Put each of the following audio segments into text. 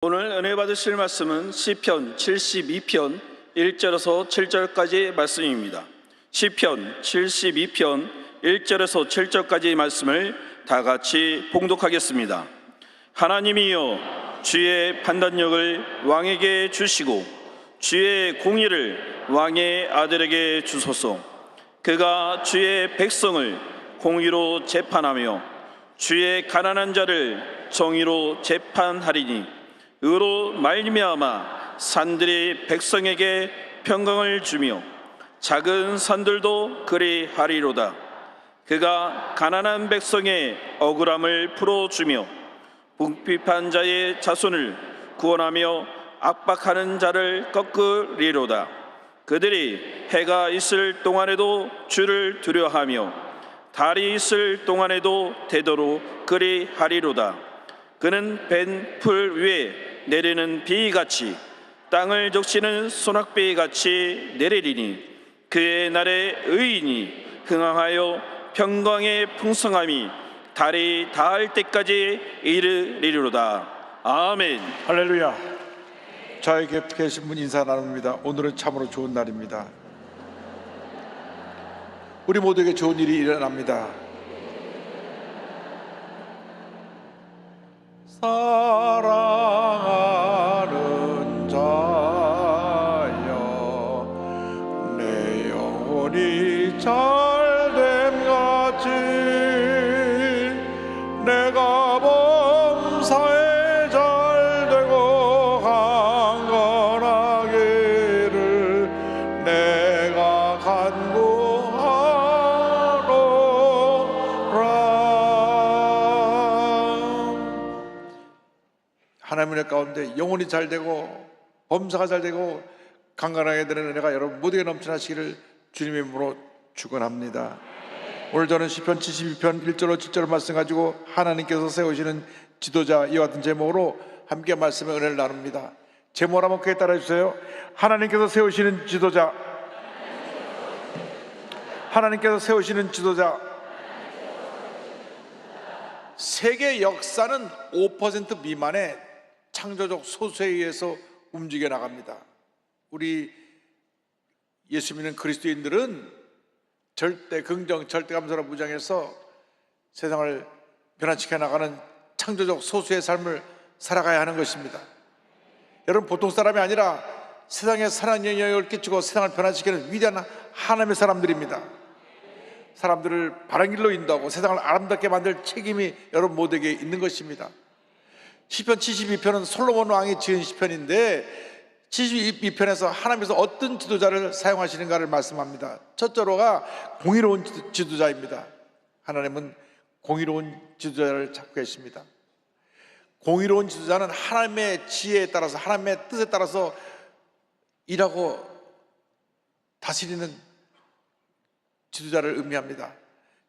오늘 은혜 받으실 말씀은 시편 72편 1절에서 7절까지 말씀입니다. 시편 72편 1절에서 7절까지 말씀을 다 같이 봉독하겠습니다. 하나님이여, 주의 판단력을 왕에게 주시고 주의 공의를 왕의 아들에게 주소서. 그가 주의 백성을 공의로 재판하며 주의 가난한 자를 정의로 재판하리니 의로 말미암아 산들이 백성에게 평강을 주며 작은 산들도 그리하리로다. 그가 가난한 백성의 억울함을 풀어주며 궁핍한 자의 자손을 구원하며 압박하는 자를 꺾으리로다. 그들이 해가 있을 동안에도 주를 두려워하며 달이 있을 동안에도 되도록 그리하리로다. 그는 벤 풀 위에 내리는 비같이 땅을 적시는 소낙비같이 내리리니 그의 날에 의인이 흥황하여 평강의 풍성함이 달이 닿을 때까지 이르리로다. 아멘. 할렐루야. 저에게 계신 분 인사 나눕니다. 오늘은 참으로 좋은 날입니다. 우리 모두에게 좋은 일이 일어납니다. 사랑하는 자여, 내 영혼이 잘됨 같이 내가 범사에 잘되고 강건하기를 내가 간구하노라. 하나님의 가운데 영혼이 잘되고 범사가 잘되고 강건하게 되는 은혜가 여러분 모두에게 넘쳐나시기를 주님의 이름으로 축원합니다. 오늘 저는 시편 72편 1절로 7절을 말씀 가지고 하나님께서 세우시는 지도자, 이와 같은 제목으로 함께 말씀의 은혜를 나눕니다. 제목을 한번 크게 따라해 주세요. 하나님께서 세우시는 지도자. 하나님께서 세우시는 지도자. 세계 역사는 5% 미만의 창조적 소수에 의해서 움직여 나갑니다. 우리 예수 믿는 그리스도인들은 절대 긍정, 절대 감사로 무장해서 세상을 변화시켜 나가는 창조적 소수의 삶을 살아가야 하는 것입니다. 여러분, 보통 사람이 아니라 세상에 선한 영향을 끼치고 세상을 변화시키는 위대한 하나님의 사람들입니다. 사람들을 바른 길로 인도하고 세상을 아름답게 만들 책임이 여러분 모두에게 있는 것입니다. 시편 72편은 솔로몬 왕이 지은 시편인데 72편에서 하나님께서 어떤 지도자를 사용하시는가를 말씀합니다. 첫째로가 공의로운 지도자입니다. 하나님은 공의로운 지도자를 찾고 계십니다. 공의로운 지도자는 하나님의 지혜에 따라서, 하나님의 뜻에 따라서 일하고 다스리는 지도자를 의미합니다.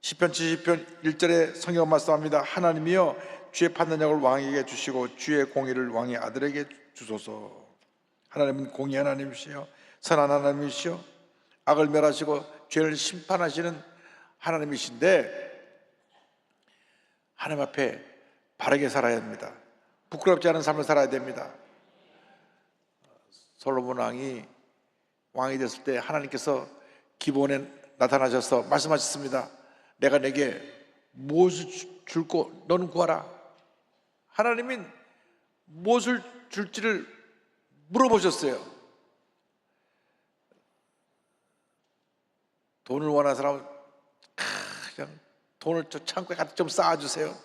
시편 70편 1절에 성경 말씀합니다. 하나님이여, 주의 판단력을 왕에게 주시고 주의 공의를 왕의 아들에게 주소서. 하나님은 공의 하나님이시여, 선한 하나님이시여, 악을 멸하시고 죄를 심판하시는 하나님이신데 하나님 앞에 바르게 살아야 합니다. 부끄럽지 않은 삶을 살아야 됩니다. 솔로몬 왕이 왕이 됐을 때 하나님께서 기브온에 나타나셔서 말씀하셨습니다. 내가 내게 무엇을 줄고 너는 구하라. 하나님이 무엇을 줄지를 물어보셨어요. 돈을 원하는 사람은 그냥 돈을 저 창고에 갖다 좀 쌓아주세요.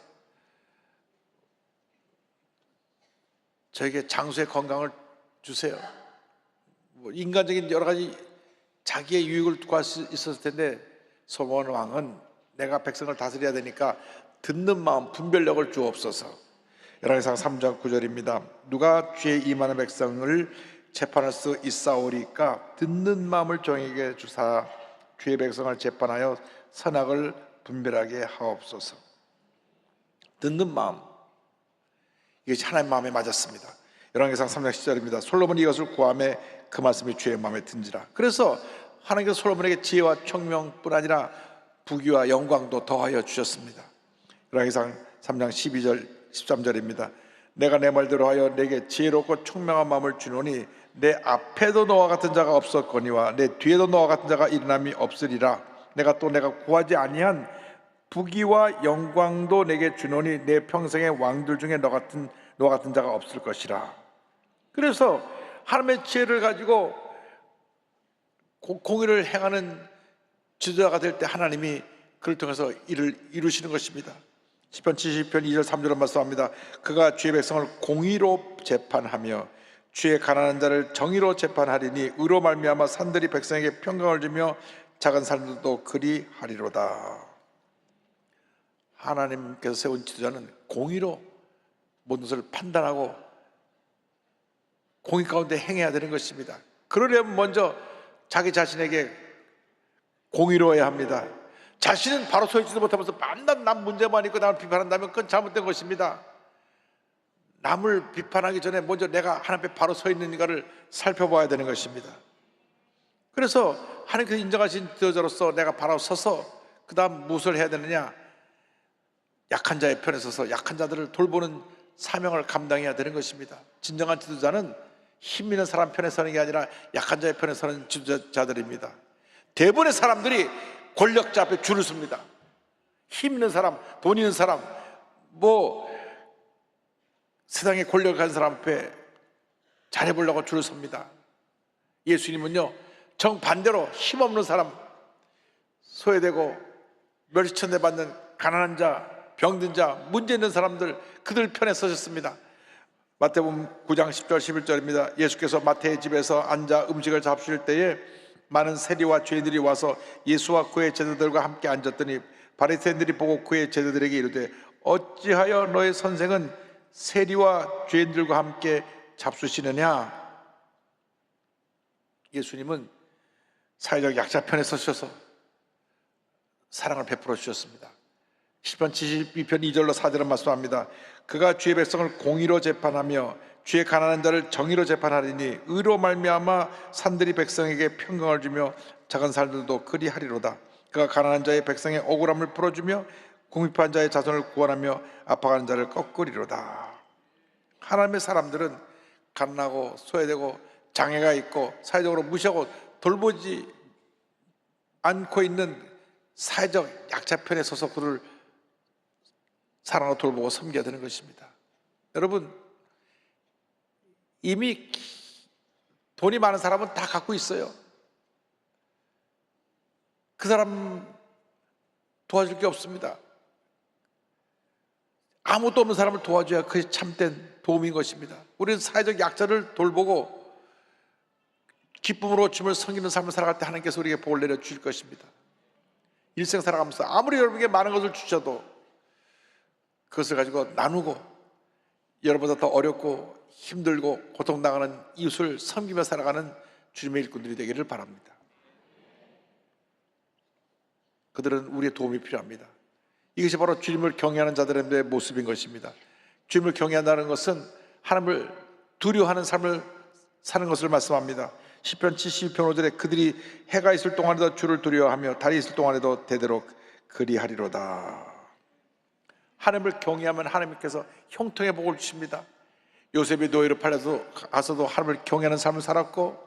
저에게 장수의 건강을 주세요. 뭐 인간적인 여러 가지 자기의 유익을 구할 수 있었을 텐데 솔로몬 왕은 내가 백성을 다스려야 되니까 듣는 마음, 분별력을 주옵소서. 열왕기상 3장 9절입니다. 누가 죄에 임하는 백성을 재판할 수 있사오리까? 듣는 마음을 종에게 주사 주의 백성을 재판하여 선악을 분별하게 하옵소서. 듣는 마음, 이게 하나님 마음에 맞았습니다. 열왕기상 3장 10절입니다. 솔로몬이 이것을 구하매 그 말씀이 주의 마음에 든지라. 그래서 하나님께서 솔로몬에게 지혜와 총명뿐 아니라 부귀와 영광도 더하여 주셨습니다. 열왕기상 3장 12절 13절입니다. 내가 내 말대로 하여 내게 지혜롭고 총명한 마음을 주노니 내 앞에도 너와 같은 자가 없었거니와 내 뒤에도 너와 같은 자가 일어남이 없으리라. 내가 또 내가 구하지 아니한 부귀와 영광도 내게 주노니 내 평생의 왕들 중에 너 같은 자가 없을 것이라. 그래서 하나님의 지혜를 가지고 공의를 행하는 지도자가 될 때 하나님이 그를 통해서 일을 이루시는 것입니다. 시편 70편 2절 3절을 말씀합니다. 그가 주의 백성을 공의로 재판하며 주의 가난한 자를 정의로 재판하리니 의로 말미암아 산들이 백성에게 평강을 주며 작은 사람들도 그리하리로다. 하나님께서 세운 지도자는 공의로 모든 것을 판단하고 공의 가운데 행해야 되는 것입니다. 그러려면 먼저 자기 자신에게 공의로워야 합니다. 자신은 바로 서 있지도 못하면서 만난 남 문제만 있고 남을 비판한다면 그건 잘못된 것입니다. 남을 비판하기 전에 먼저 내가 하나님 앞에 바로 서 있는가를 살펴봐야 되는 것입니다. 그래서 하나님께서 인정하신 지도자로서 내가 바로 서서 그 다음 무엇을 해야 되느냐, 약한 자의 편에 서서 약한 자들을 돌보는 사명을 감당해야 되는 것입니다. 진정한 지도자는 힘 있는 사람 편에 서는 게 아니라 약한 자의 편에 서는 지도자들입니다. 대부분의 사람들이 권력자 앞에 줄을 섭니다. 힘 있는 사람, 돈 있는 사람, 세상에 권력을 가진 사람 앞에 잘해보려고 줄을 섭니다. 예수님은요, 정반대로 힘없는 사람, 소외되고 멸시천대받는 가난한 자, 병든 자, 문제 있는 사람들, 그들 편에 서셨습니다. 마태복음 9장 10절 11절입니다. 예수께서 마태의 집에서 앉아 음식을 잡수실 때에 많은 세리와 죄인들이 와서 예수와 그의 제자들과 함께 앉았더니 바리새인들이 보고 그의 제자들에게 이르되 어찌하여 너의 선생은 세리와 죄인들과 함께 잡수시느냐? 예수님은 사회적 약자 편에 서셔서 사랑을 베풀어 주셨습니다. 시편 72편 2절로 4절은 말씀합니다. 그가 주의 백성을 공의로 재판하며 주의 가난한 자를 정의로 재판하리니 의로 말미암아 산들이 백성에게 평강을 주며 작은 사람들도 그리하리로다. 그가 가난한 자의 백성의 억울함을 풀어주며 궁핍한 자의 자손을 구원하며 아파가는 자를 꺾으리로다. 하나님의 사람들은 가난하고 소외되고 장애가 있고 사회적으로 무시하고 돌보지 않고 있는 사회적 약자 편에 서서 그를 사랑하고 돌보고 섬겨야 되는 것입니다. 여러분, 이미 돈이 많은 사람은 다 갖고 있어요. 그 사람 도와줄 게 없습니다. 아무것도 없는 사람을 도와줘야 그게 참된 도움인 것입니다. 우리는 사회적 약자를 돌보고 기쁨으로 주님을 섬기는 삶을 살아갈 때 하나님께서 우리에게 복을 내려 주실 것입니다. 일생 살아가면서 아무리 여러분에게 많은 것을 주셔도 그것을 가지고 나누고 여러분보다 더 어렵고 힘들고 고통당하는 이웃을 섬기며 살아가는 주님의 일꾼들이 되기를 바랍니다. 그들은 우리의 도움이 필요합니다. 이것이 바로 주님을 경외하는 자들의 모습인 것입니다. 주님을 경외한다는 것은 하나님을 두려워하는 삶을 사는 것을 말씀합니다. 시편 72편 5절에 그들이 해가 있을 동안에도 주를 두려워하며 달이 있을 동안에도 대대로 그리하리로다. 하나님을 경외하면 하나님께서 형통의 복을 주십니다. 요셉이 노예로 팔려서 가서도 하나님을 경외하는 삶을 살았고,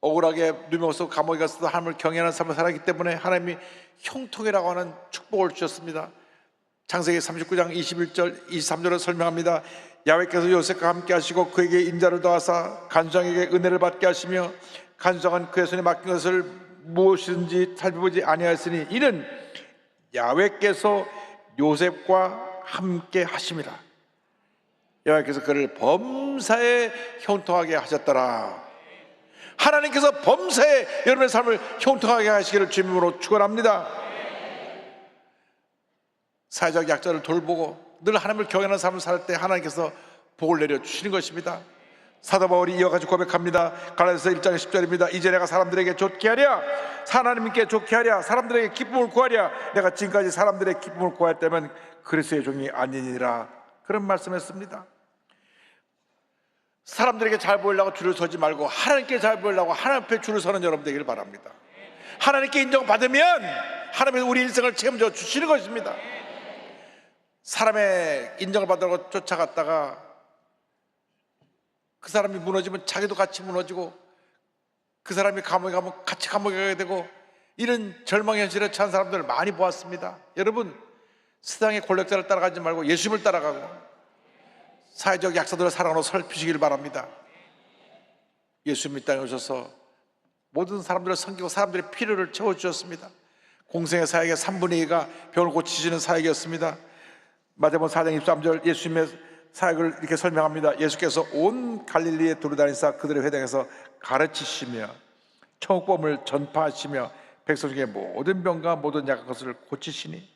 억울하게 누명서 감옥에 가서도 하나님을 경외하는 삶을 살았기 때문에 하나님이 형통이라고 하는 축복을 주셨습니다. 창세기 39장 21절 23절을 설명합니다. 야훼께서 요셉과 함께 하시고 그에게 인자를 더하사 간수장에게 은혜를 받게 하시며 간수장은 그의 손에 맡긴 것을 무엇이든지 살펴보지 아니하였으니 이는 야훼께서 요셉과 함께 하심이라. 여호와께서 그를 범사에 형통하게 하셨더라. 하나님께서 범사에 여러분의 삶을 형통하게 하시기를 주님으로 축원합니다. 사회적 약자를 돌보고 늘 하나님을 경외하는 삶을 살 때 하나님께서 복을 내려주시는 것입니다. 사도 바울이 이어가지고 고백합니다. 갈라디아서 1장 10절입니다. 이제 내가 사람들에게 좋게 하랴, 하나님께 좋게 하랴, 사람들에게 기쁨을 구하랴. 내가 지금까지 사람들의 기쁨을 구하였다면 그리스도의 종이 아니니라. 그런 말씀했습니다. 사람들에게 잘 보이려고 줄을 서지 말고 하나님께 잘 보이려고 하나님 앞에 줄을 서는 여러분 되기를 바랍니다. 하나님께 인정받으면 하나님은 우리 일생을 책임져 주시는 것입니다. 사람의 인정을 받으려고 쫓아갔다가 그 사람이 무너지면 자기도 같이 무너지고 그 사람이 감옥에 가면 같이 감옥에 가게 되고 이런 절망 현실에 처한 사람들을 많이 보았습니다. 여러분, 세상의 권력자를 따라가지 말고 예수님을 따라가고 사회적 약자들을 사랑으로 살피시길 바랍니다. 예수님 이 땅에 오셔서 모든 사람들을 섬기고 사람들의 필요를 채워주셨습니다. 공생의 사역의 3분의 2가 병을 고치시는 사역이었습니다. 마태복음 4장 23절 예수님의 사역을 이렇게 설명합니다. 예수께서 온 갈릴리에 두루다니사 그들의 회당에서 가르치시며 천국복음을 전파하시며 백성 중에 모든 병과 모든 약한 것을 고치시니,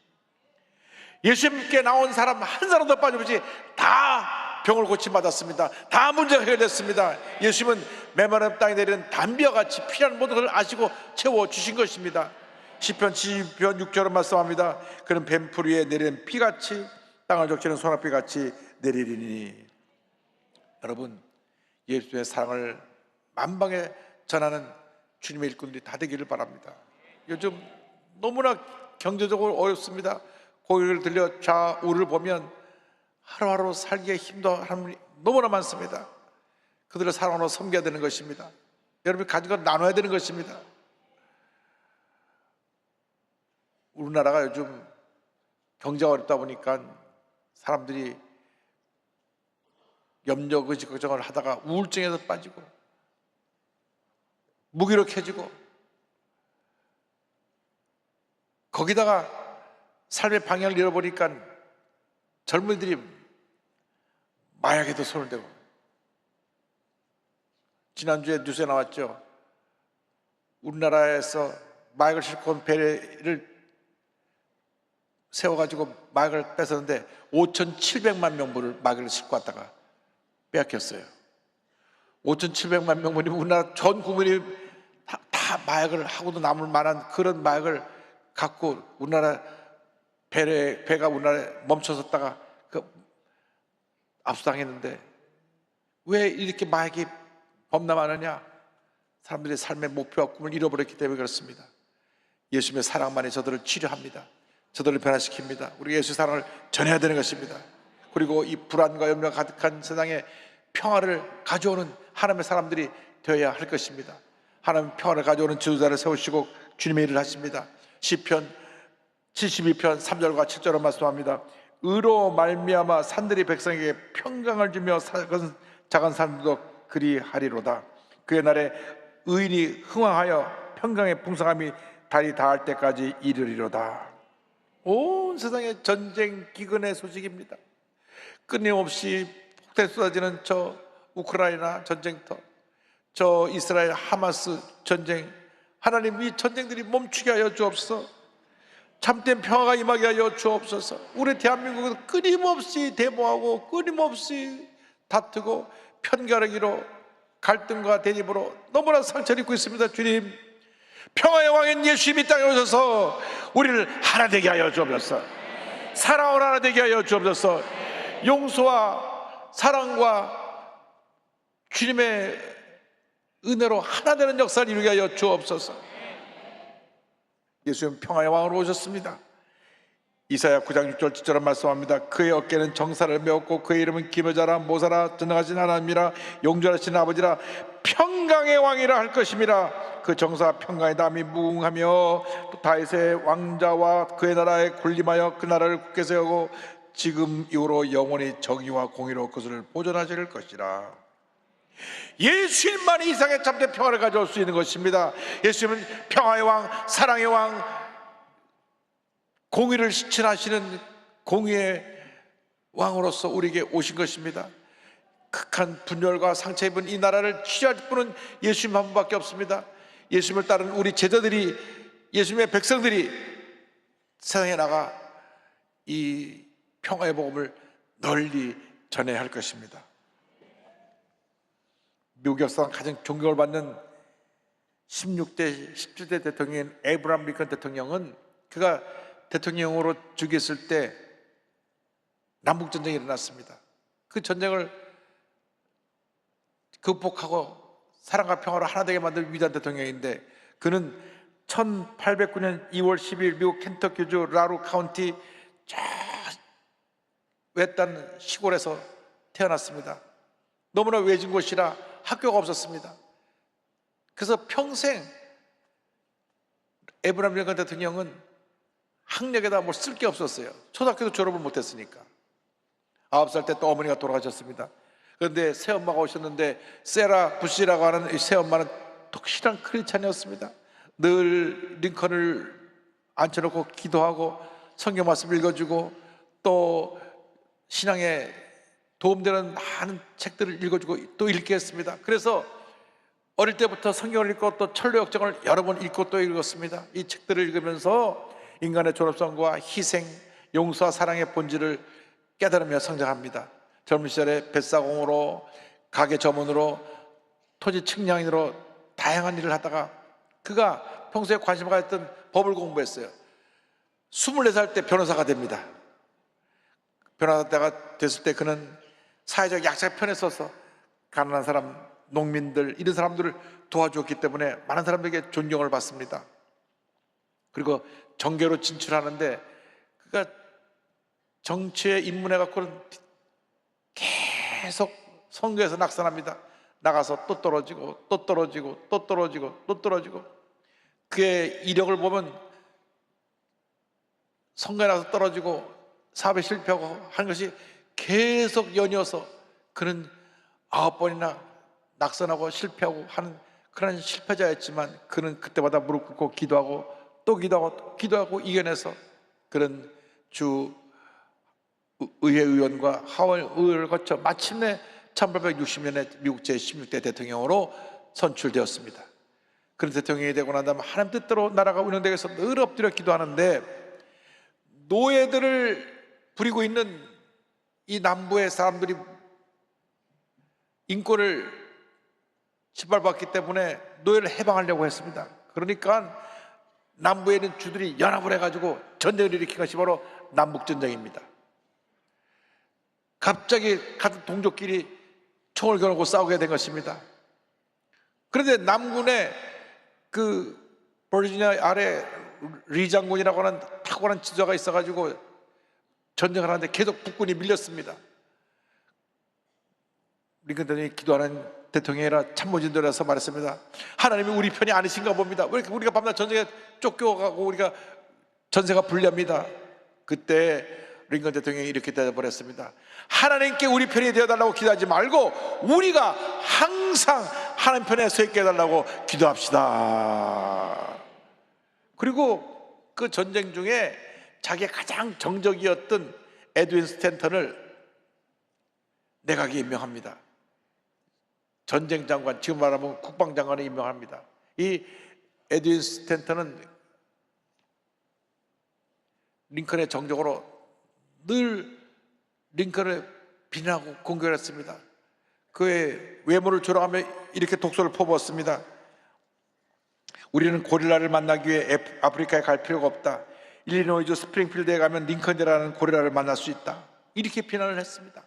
예수님께 나온 사람 한 사람도 빠짐없이 다 병을 고침받았습니다. 다 문제가 해결됐습니다. 예수님은 메마른 땅에 내리는 담비와 같이 필요한 모든 것을 아시고 채워주신 것입니다. 시편 72편 6절은 말씀합니다. 그는 뱀풀 위에 내리는 피같이 땅을 적시는 소낙비같이 내리리니. 여러분, 예수의 사랑을 만방에 전하는 주님의 일꾼들이 다 되기를 바랍니다. 요즘 너무나 경제적으로 어렵습니다. 고개를 들려 좌우를 보면 하루하루 살기에 힘도 사람이 너무나 많습니다. 그들을 사랑으로 섬겨야 되는 것입니다. 여러분이 가진 걸 나눠야 되는 것입니다. 우리나라가 요즘 경제가 어렵다 보니까 사람들이 염려, 의식, 걱정을 하다가 우울증에서 빠지고 무기력해지고, 거기다가 삶의 방향을 잃어버리니까 젊은이들이 마약에도 손을 대고, 지난주에 뉴스에 나왔죠. 우리나라에서 마약을 싣고 온 배를 세워가지고 마약을 뺏었는데 5,700만 명분을 마약을 싣고 왔다가 빼앗겼어요. 5,700만 명분이 우리나라 전 국민이 다 마약을 하고도 남을 만한 그런 마약을 갖고 우리나라 배가 우리나라에 멈춰섰다가 압수당했는데, 왜 이렇게 마약이 범람하느냐? 사람들의 삶의 목표와 꿈을 잃어버렸기 때문에 그렇습니다. 예수님의 사랑만이 저들을 치료합니다. 저들을 변화시킵니다. 우리 예수의 사랑을 전해야 되는 것입니다. 그리고 이 불안과 염려가 가득한 세상에 평화를 가져오는 하나님의 사람들이 되어야 할 것입니다. 하나님 평화를 가져오는 지도자를 세우시고 주님의 일을 하십니다. 시편 72편 3절과 7절로 말씀합니다. 의로 말미암아 산들이 백성에게 평강을 주며 작은 산들도 그리하리로다. 그의 날에 의인이 흥왕하여 평강의 풍성함이 달이 닿을 때까지 이르리로다. 온 세상에 전쟁 기근의 소식입니다. 끊임없이 폭탄이 쏟아지는 저 우크라이나 전쟁터, 저 이스라엘 하마스 전쟁, 하나님 이 전쟁들이 멈추게 하여 주옵소서. 참된 평화가 임하게 하여 주옵소서. 우리 대한민국은 끊임없이 데모하고 끊임없이 다투고 편가르기로 갈등과 대립으로 너무나 상처를 입고 있습니다. 주님, 평화의 왕인 예수님이 땅에 오셔서 우리를 하나 되게 하여 주옵소서. 사랑으로 하나 되게 하여 주옵소서. 용서와 사랑과 주님의 은혜로 하나 되는 역사를 이루게 하여 주옵소서. 예수님 평화의 왕으로 오셨습니다. 이사야 9장 6절 7절은 말씀합니다. 그의 어깨는 정사를 메었고 그의 이름은 기묘자라 모사라 전능하신 하나님이라 용전하신 아버지라 평강의 왕이라 할 것임이라. 그 정사가 평강의 담이 무궁하며 다윗의 왕자와 그의 나라에 군림하여 그 나라를 굳게 세우고 지금 이후로 영원히 정의와 공의로 그것을 보존하실 것이라. 예수님만이 이 세상에 참된 평화를 가져올 수 있는 것입니다. 예수님은 평화의 왕, 사랑의 왕, 공의를 실천하시는 공의의 왕으로서 우리에게 오신 것입니다. 극한 분열과 상처 입은 이 나라를 치유할 분은 예수님 한 분밖에 없습니다. 예수님을 따르는 우리 제자들이, 예수님의 백성들이 세상에 나가 이 평화의 복음을 널리 전해야 할 것입니다. 미국 역사상 가장 존경을 받는 16대, 17대 대통령인 에이브라함 링컨 대통령은 그가 대통령으로 즉위했을 때 남북전쟁이 일어났습니다. 그 전쟁을 극복하고 사랑과 평화로 하나 되게 만든 위대한 대통령인데, 그는 1809년 2월 12일 미국 켄터키주 라루 카운티 저 외딴 시골에서 태어났습니다. 너무나 외진 곳이라 학교가 없었습니다. 그래서 평생 에브라임 링컨 대통령은 학력에다 뭐 쓸 게 없었어요. 초등학교도 졸업을 못했으니까. 9살 때 또 어머니가 돌아가셨습니다. 그런데 새엄마가 오셨는데 세라 부시라고 하는 이 새엄마는 독실한 크리스찬이었습니다. 늘 링컨을 앉혀놓고 기도하고 성경 말씀 읽어주고 또 신앙에 도움되는 많은 책들을 읽어주고 또 읽게 했습니다. 그래서 어릴 때부터 성경을 읽고 또 천로역정을 여러 번 읽고 또 읽었습니다. 이 책들을 읽으면서 인간의 존엄성과 희생, 용서와 사랑의 본질을 깨달으며 성장합니다. 젊은 시절에 뱃사공으로, 가게 점원으로, 토지 측량인으로 다양한 일을 하다가 그가 평소에 관심을 가졌던 법을 공부했어요. 24살 때 변호사가 됩니다. 변호사가 됐을 때 그는 사회적 약자 편에 서서 가난한 사람, 농민들 이런 사람들을 도와주었기 때문에 많은 사람들에게 존경을 받습니다. 그리고 정계로 진출하는데 그가 정치에 입문해 갖고는 계속 선거에서 낙선합니다. 나가서 또 떨어지고 또 떨어지고 또 떨어지고 또 떨어지고 그의 이력을 보면 선거에 나가서 떨어지고 사업에 실패하고 하는 것이 계속 연이어서 그는 9번이나 낙선하고 실패하고 하는 그런 실패자였지만 그는 그때마다 무릎 꿇고 기도하고 또 기도하고 또 기도하고 이겨내서 그런 주 의회 의원과 하원 의회를 거쳐 마침내 1860년에 미국 제16대 대통령으로 선출되었습니다. 그런 대통령이 되고 난 다음에 하나님 뜻대로 나라가 운영되기 위해서 늘 엎드려 기도하는데 노예들을 부리고 있는 이 남부의 사람들이 인권을 짓밟았기 때문에 노예를 해방하려고 했습니다. 그러니까 남부에 있는 주들이 연합을 해가지고 전쟁을 일으킨 것이 바로 남북전쟁입니다. 갑자기 같은 동족끼리 총을 겨누고 싸우게 된 것입니다. 그런데 남군에 그 버지니아 아래 리 장군이라고 하는 탁월한 지도자가 있어가지고 전쟁을 하는데 계속 북군이 밀렸습니다. 링컨 대통령이 기도하는 대통령이라 참모진들에서 말했습니다. 하나님이 우리 편이 아니신가 봅니다. 왜 이렇게 우리가 밤낮 전쟁에 쫓겨가고 우리가 전세가 불리합니다. 그때 링컨 대통령이 이렇게 대답을 했습니다. 하나님께 우리 편이 되어달라고 기도하지 말고 우리가 항상 하나님 편에 서 있게 해달라고 기도합시다. 그리고 그 전쟁 중에 자기의 가장 정적이었던 에드윈 스탠턴을 내각에 임명합니다. 전쟁 장관, 지금 말하면 국방장관을 임명합니다. 이 에드윈 스탠턴은 링컨의 정적으로 늘 링컨을 비난하고 공격했습니다. 그의 외모를 조롱하며 이렇게 독소를 퍼부었습니다. 우리는 고릴라를 만나기 위해 아프리카에 갈 필요가 없다. 일리노이주 스프링필드에 가면 링컨이라는 고릴라를 만날 수 있다. 이렇게 비난을 했습니다.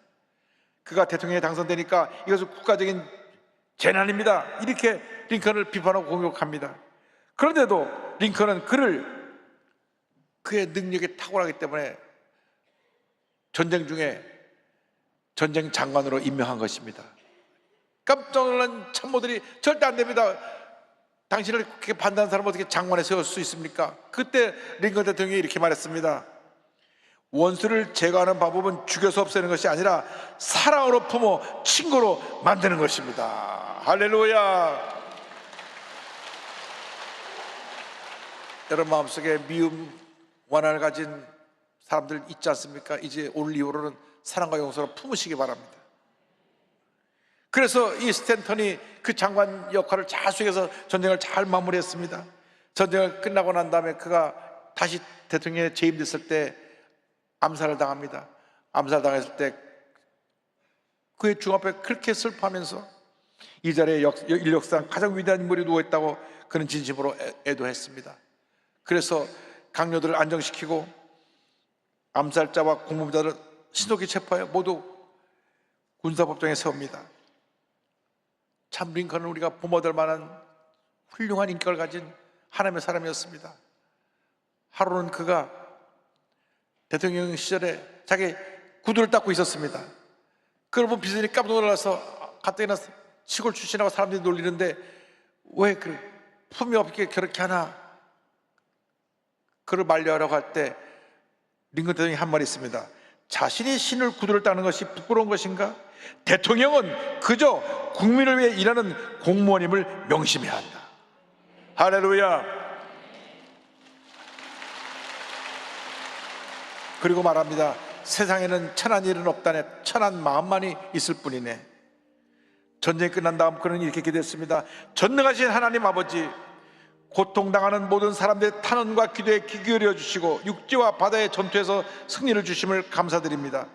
그가 대통령에 당선되니까 이것은 국가적인 재난입니다. 이렇게 링컨을 비판하고 공격합니다. 그런데도 링컨은 그의 능력이 탁월하기 때문에 전쟁 중에 전쟁 장관으로 임명한 것입니다. 깜짝 놀란 참모들이 절대 안 됩니다. 당신을 그렇게 반대하는 사람을 어떻게 장관에 세울 수 있습니까? 그때 링컨 대통령이 이렇게 말했습니다. 원수를 제거하는 방법은 죽여서 없애는 것이 아니라 사랑으로 품어 친구로 만드는 것입니다. 할렐루야. 여러분 마음속에 미움, 원한을 가진 사람들 있지 않습니까? 이제 오늘 이후로는 사랑과 용서로 품으시기 바랍니다. 그래서 이 스탠턴이 그 장관 역할을 잘 수행해서 전쟁을 잘 마무리했습니다. 전쟁을 끝나고 난 다음에 그가 다시 대통령에 재임됐을 때 암살을 당합니다. 암살당했을 때 그의 중 앞에 그렇게 슬퍼하면서 이 자리에 인류 역사상 가장 위대한 인물이 누워있다고 그는 진심으로 애도했습니다. 그래서 강요들을 안정시키고 암살자와 공범자를 신속히 체포하여 모두 군사법정에 세웁니다. 참 링컨은 우리가 부모될 만한 훌륭한 인격을 가진 하나님의 사람이었습니다. 하루는 그가 대통령 시절에 자기 구두를 닦고 있었습니다. 그걸 보면 비서진이 깜짝 놀라서 가뜩이나 시골 출신하고 사람들이 놀리는데 왜 그 품이 없게 그렇게 하나? 그를 만류하려고 할 때 링컨 대통령이 한 말이 있습니다. 자신이 신을 구두를 따는 것이 부끄러운 것인가? 대통령은 그저 국민을 위해 일하는 공무원임을 명심해야 한다. 할렐루야. 그리고 말합니다. 세상에는 천한 일은 없다네. 천한 마음만이 있을 뿐이네. 전쟁이 끝난 다음 그는 이렇게 기도했습니다. 전능하신 하나님 아버지, 고통당하는 모든 사람들의 탄원과 기도에 귀 기울여 주시고 육지와 바다의 전투에서 승리를 주심을 감사드립니다.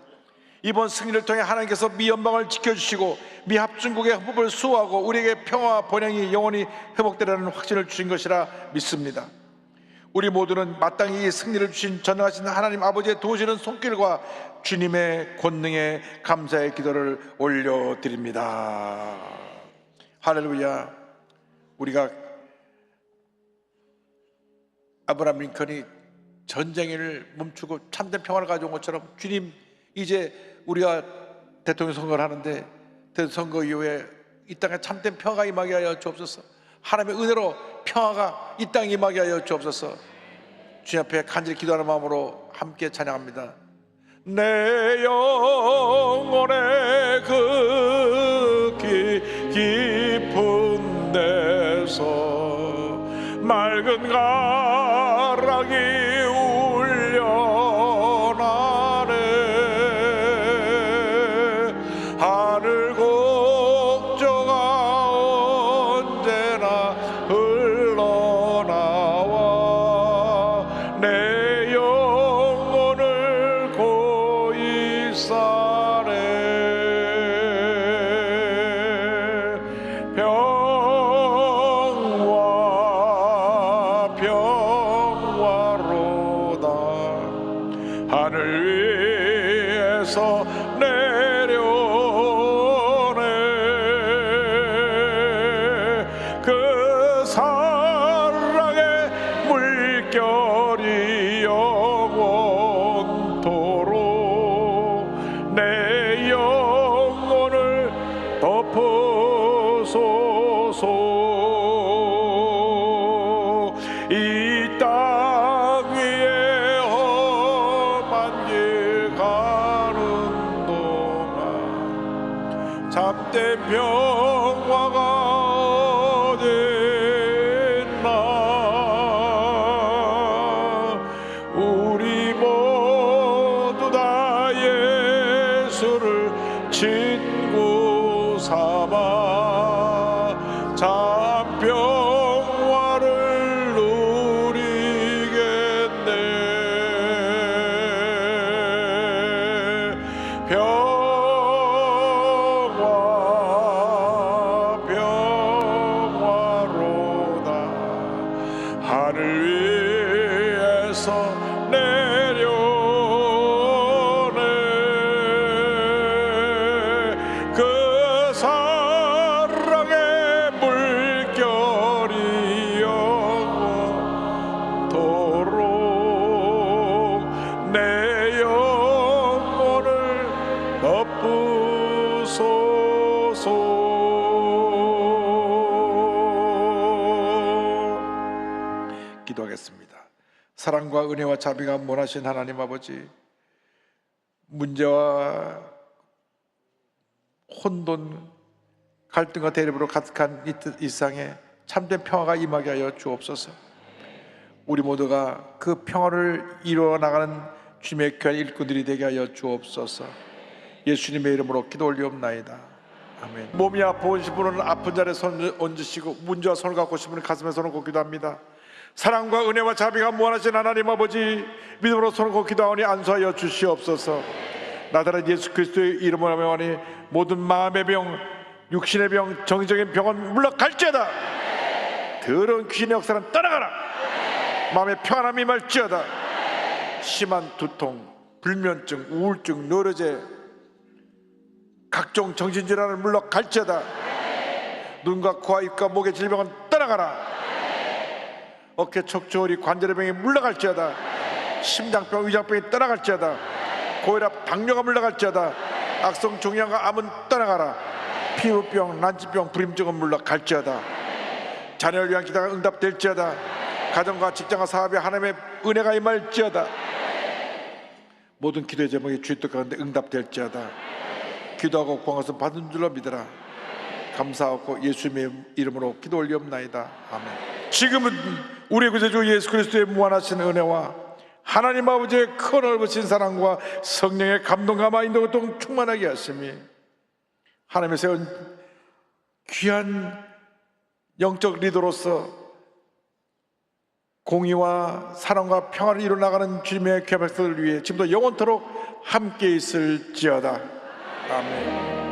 이번 승리를 통해 하나님께서 미 연방을 지켜주시고 미 합중국의 헌법을 수호하고 우리에게 평화와 번영이 영원히 회복되라는 확신을 주신 것이라 믿습니다. 우리 모두는 마땅히 이 승리를 주신 전능하신 하나님 아버지의 도우시는 손길과 주님의 권능에 감사의 기도를 올려드립니다. 할렐루야. 우리가 아브라함 링컨이 전쟁을 멈추고 참된 평화를 가져온 것처럼 주님, 이제 우리가 대통령 선거를 하는데 대통령 선거 이후에 이 땅에 참된 평화가 임하게 하여 주옵소서. 하나님의 은혜로 평화가 이 땅에 임하게 하여 주옵소서. 주님 앞에 간절히 기도하는 마음으로 함께 찬양합니다. 내 영혼의 그 깊은 데서 맑은 가락이 울려나네. 하늘 곡조가 언제나 흘러나와 내 영혼을 고이 싸네. 평화로다. 하늘 위에서 내려오네. 그 사랑의 물결이 영원토록 내 영혼을 덮어소서. 이 땅 위에 험한 길 가는 동안 참된 평화가 어딨나. 우리 모두 다 예수를 친구 삼아 참 평화를 누리겠네. 평화로다. 하늘 위에서 내려오네. 그 사랑의 물결이 영원토록 내 영혼을 덮으소서. 기도하겠습니다. 사랑과 은혜와 자비가 원하신 하나님 아버지, 문제와 혼돈, 갈등과 대립으로 가득한 이 세상에 참된 평화가 임하게 하여 주옵소서. 우리 모두가 그 평화를 이루어 나가는 주님의 귀한 일꾼들이 되게 하여 주옵소서. 예수님의 이름으로 기도 올리옵나이다. 아멘. 몸이 아프신 분은 아픈 자리에 손 얹으시고 문제와 손을 갖고 싶은 분은 가슴에 손을 얹고 기도합니다. 사랑과 은혜와 자비가 무한하신 하나님 아버지, 믿음으로 손을 얹고 기도하오니 안수하여 주시옵소서. 나다란 예수 그리스도의 이름으로 명하니 모든 마음의 병, 육신의 병, 정신적인 병은 물러갈지어다. 더러운 귀신의 역사는 떠나가라. 마음의 평안함이 임할지어다. 심한 두통, 불면증, 우울증, 노려제, 각종 정신질환을 물러갈지어다. 눈과 코와 입과 목의 질병은 떠나가라. 어깨 척추 관절의 병이 물러갈지어다. 심장병, 위장병이 떠나갈지어다. 고혈압, 당뇨가 물러갈지어다. 악성 종양과 암은 떠나가라. 피부병, 난치병, 불임증은 물러갈지어다. 자녀를 위한 기도가 응답될지어다. 가정과 직장과 사업에 하나님의 은혜가 임할지어다. 모든 기도의 제목이 주의 뜻 가운데 응답될지어다. 기도하고 구한 것은 받은 줄로 믿어라. 감사하고 예수님의 이름으로 기도 올리옵나이다. 아멘. 지금은 우리 구세주 예수 그리스도의 무한하신 은혜와 하나님 아버지의 큰 넓으신 사랑과 성령의 감동감화 인도 동 충만하게 하심이 하나님의 세운 귀한 영적 리더로서 공의와 사랑과 평화를 이루어나가는 주님의 귀한 백성들을 위해 지금도 영원토록 함께 있을지어다. 아멘.